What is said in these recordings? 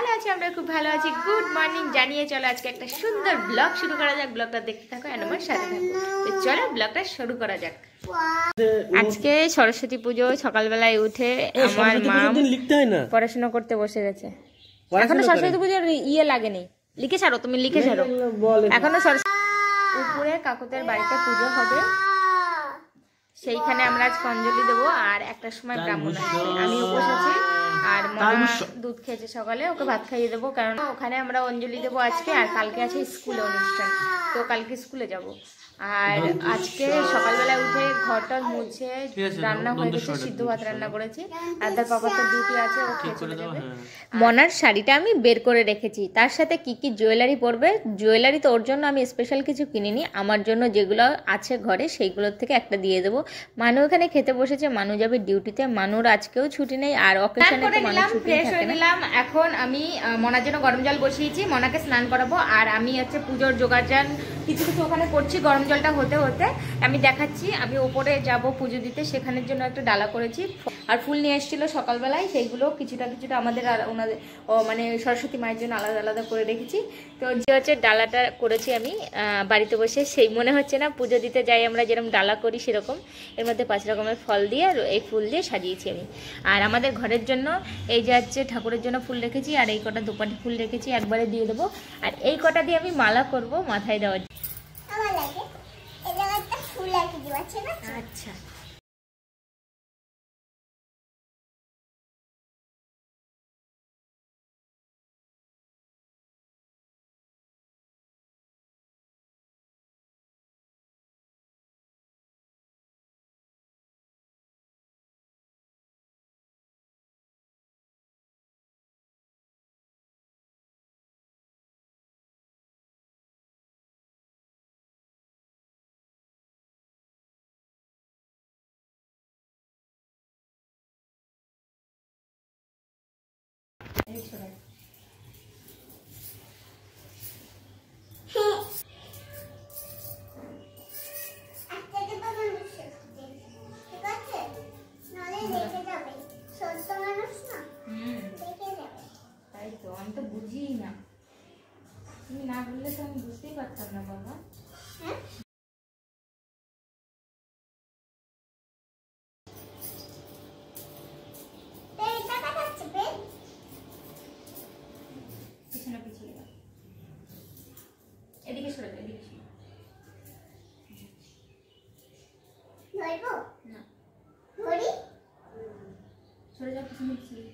ভালো আছি, আমরা খুব ভালো আছি। গুড মর্নিং জানিয়ে চলো আজকে একটা সুন্দর ব্লগ শুরু করা যাক। ব্লগটা দেখতে থাকো আর আমার সাথে থাকো। তো চলো ব্লগটা শুরু করা যাক। আজকে সরস্বতী পুজো, সকালবেলায় উঠে আমার মা পড়াশোনা করতে বসে গেছে। এখনো সরস্বতী পুজোর ইয়ে লাগেনি, লিখে ছাড়ো, তুমি লিখে ছাড়ো। এখনো উপরে কাকুদের বাড়িতে পুজো হবে, সেইখানে আমরা আজ অঞ্জলি দেবো। আর একটার সময় ব্রাহ্মণ আসবে। আমি উপোস আছি আর মা দুধ খেয়েছে সকালে, ওকে ভাত খাইয়ে দেবো, কারণ ওখানে আমরা অঞ্জলি দেবো আজকে। আর কালকে আছে স্কুলে অনুষ্ঠান, তো কালকে স্কুলে যাব। আর আজকে সকালবেলায় উঠে ঘরটা মুছে রান্না হয়ে গেছে, সিদ্ধ ভাত রান্না করেছি। আর তার বাবার তো ডিউটি আছে, ও খেয়ে চলে যাবে। মনার শাড়িটা আমি বের করে রেখেছি, তার সাথে কি কি জুয়েলারি পরবে। জুয়েলারি তো ওর জন্য আমি স্পেশাল কিছু কিনিনি, আমার জন্য যেগুলো আছে ঘরে সেইগুলোর থেকে একটা দিয়ে দেবো। মানু এখানে খেতে বসেছে, মানু যাবে ডিউটিতে। মানুর আজকেও ছুটি নেই, আর অকেশনে তো মানু ছুটি থাকে না। এখন আমি মনার জন্য গরম জল বসিয়েছি, মনাকে স্নান করাবো। আর আমি হচ্ছে পুজোর জোগাড় কিছু কিছু ওখানে করছি। গরম জলটা হতে হতে আমি দেখাচ্ছি। আমি ওপরে যাব পুজো দিতে, সেখানের জন্য একটা ডালা করেছি। আর ফুল নিয়ে এসেছিলো সকালবেলায়, সেইগুলো কিছুটা কিছুটা আমাদের আর ওনাদের মানে সরস্বতী মায়ের জন্য আলাদা আলাদা করে রেখেছি। তো যে হচ্ছে ডালাটা করেছি আমি বাড়িতে বসে, সেই মনে হচ্ছে না পুজো দিতে যাই আমরা যেরকম ডালা করি সেরকম। এর মধ্যে 5 রকমের ফল দিয়ে আর এই ফুল দিয়ে সাজিয়েছি আমি। আর আমাদের ঘরের জন্য এই যে হচ্ছে ঠাকুরের জন্য ফুল রেখেছি, আর এই কটা দুপাটি ফুল রেখেছি, একবারে দিয়ে দেবো। আর এই কটা দিয়ে আমি মালা করব মাথায় দেওয়ার। আচ্ছা আমি তো বুঝি না, তুমি না বললে তো আমি বুঝতেই পারতাম না বাবা। পিছনে পিছিয়ে দাও, এদিকে সরে যাও, এদিকে সরে যাও, পিছনে পিছিয়ে।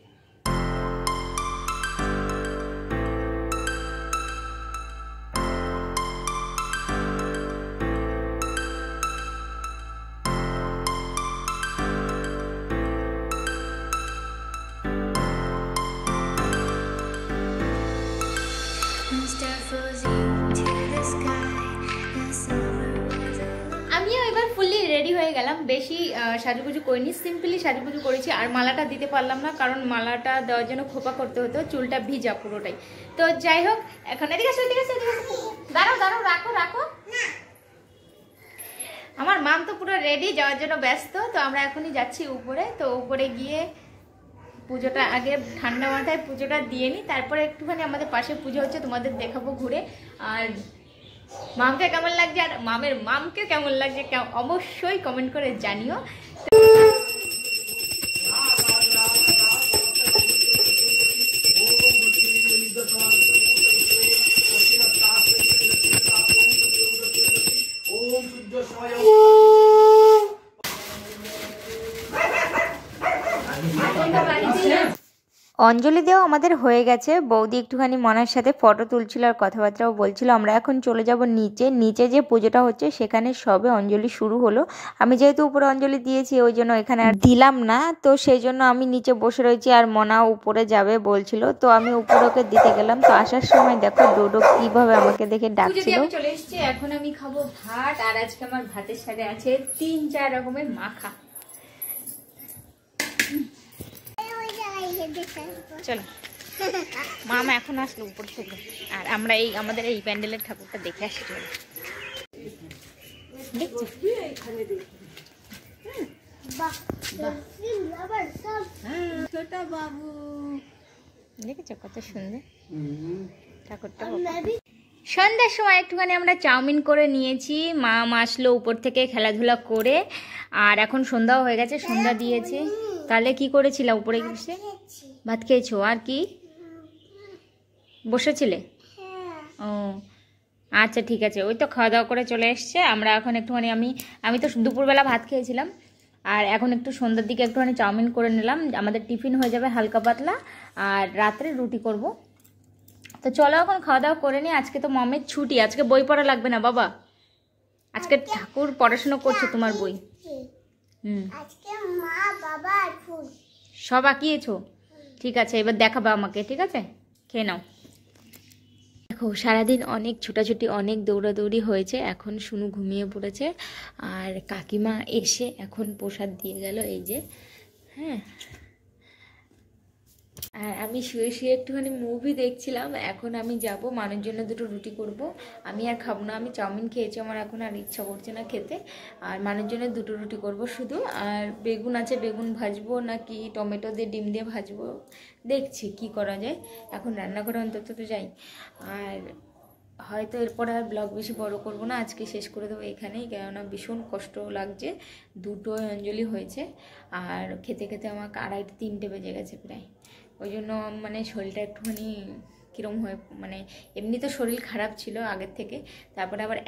আমিও এবার ফুললি রেডি হয়ে গেলাম। বেশি সাজুগুজু করিনি, সিম্পলি সাজুগুজু করেছি। আর মালাটা দিতে পারলাম না, কারণ মালাটা দেওয়ার জন্য খোপা করতে হতো, চুলটা ভিজা পুরোটাই। তো যাই হোক, এখন এদিকে আসো, এদিকে আসো, এদিকে আসো। দাঁড়াও দাঁড়াও, রাখো রাখো। আমার মাম তো পুরো রেডি যাওয়ার জন্য ব্যস্ত। তো আমরা এখনই যাচ্ছি উপরে। তো উপরে গিয়ে পুজোটা আগে ঠান্ডা মাথায় পুজোটা দিয়ে নিই, তারপরে একটুখানি আমাদের পাশে পুজো হচ্ছে, তোমাদের দেখাবো ঘুরে। আর মামকে কেমন লাগছে আর মামের মামকে কেমন লাগছে অবশ্যই কমেন্ট করে জানিও। অঞ্জলি দেওয়া আমাদের হয়ে গেছে। বৌদি একটুখানি মনার সাথে ফটো তুলছিল আর কথাবার্তাও বলছিল। আমরা এখন চলে যাব নিচে যে পুজোটা হচ্ছে সেখানে সবে অঞ্জলি শুরু হলো। আমি যেহেতু উপরে অঞ্জলি দিয়েছি ওই জন্য এখানে আর দিলাম না, তো সেই জন্য আমি নিচে বসে রয়েছি। আর মনা উপরে যাবে বলছিল, তো আমি উপরে ওকে দিতে গেলাম। তো আসার সময় দেখো ডোডো কিভাবে আমাকে দেখে ডাকছিল। চলে এসেছি, এখন আমি খাবো ভাত। আর আজকে আমার ভাতের সাথে আছে 3-4 রকমের মাখা। চলো, মামা এখন আসলো উপর থেকে, আর আমরা এই আমাদের এই প্যান্ডেলের ঠাকুরটা দেখে আসি। দেখছি ছোটা বাবু দেখেছো কত সুন্দর ঠাকুরটা। সন্ধ্যার সময় একটুখানি আমরা চাউমিন করে নিয়েছি, মা আসলো উপর থেকে খেলাধুলা করে, আর এখন সন্ধ্যাও হয়ে গেছে, সন্ধ্যা দিয়েছে। তাহলে কি করেছিল উপরে বসে? ভাত খেয়েছো? আর কি বসেছিলে? ও আচ্ছা ঠিক আছে, ওই তো খাওয়া দাওয়া করে চলে এসছে। আমরা এখন একটুখানি আমি তো দুপুরবেলা ভাত খেয়েছিলাম, আর এখন একটু সন্ধ্যার দিকে একটুখানি চাউমিন করে নিলাম, আমাদের টিফিন হয়ে যাবে হালকা পাতলা, আর রাত্রে রুটি করব। তো চলো এখন খাওয়া দাওয়া করে নিই। আজকে তো মমের ছুটি, আজকে বই পড়া লাগবে না বাবা, আজকে ঠাকুর পড়াশোনা করছে তোমার বই। সব আঁকিয়েছো? ঠিক আছে, এবার দেখাবা আমাকে, ঠিক আছে? খেয়ে নাও। দেখো সারাদিন অনেক ছোটাছুটি, অনেক দৌড়াদৌড়ি হয়েছে, এখন শুনু ঘুমিয়ে পড়েছে, আর কাকিমা এসে এখন প্রসাদ দিয়ে গেল, এই যে। হ্যাঁ, আর আমি শুয়ে শুয়ে একটুখানি মুভি দেখছিলাম। এখন আমি যাব, মানুষের জন্য দুটো রুটি করব, আমি আর খাবো না, আমি চাউমিন খেয়েছি, আমার এখন আর ইচ্ছা করছে না খেতে। আর মানুষের জন্য দুটো রুটি করব শুধু, আর বেগুন আছে, বেগুন ভাজবো নাকি টমেটো দিয়ে ডিম দিয়ে ভাজবো, দেখছি কি করা যায়। এখন রান্নাঘরে অন্তত তো যাই। আর হয়তো এরপর আর ব্লগ বেশি বড় করব না, আজকে শেষ করে দেবো এখানেই, কেননা ভীষণ কষ্ট লাগছে, দুটো অঞ্জলি হয়েছে, আর খেতে খেতে আমার 2:30-3টে বেজে গেছে প্রায়। ওই জন্য মানে শরীরটা একটুখানি কীরকম হয়ে, মানে এমনি তো শরীর খারাপ ছিল আগের থেকে, তারপরে আবার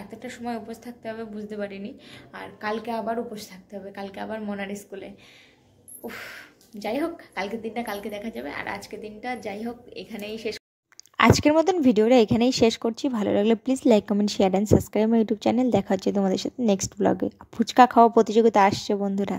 এতটা সময় উপোস থাকতে হবে বুঝতে পারিনি, আর কালকে আবার উপোস থাকতে হবে, কালকে আবার মনার স্কুলে। উফ, যাই হোক, কালকের দিনটা কালকে দেখা যাবে, আর আজকের দিনটা যাই হোক এখানেই শেষ। আজকের মতন ভিডিওটা এখানেই শেষ করছি। ভালো লাগলে please like, comment, share and subscribe my YouTube channel. দেখা হচ্ছে তোমাদের সাথে নেক্সট ব্লগে। ফুচকা খাওয়া প্রতিযোগিতা আসছে বন্ধুরা।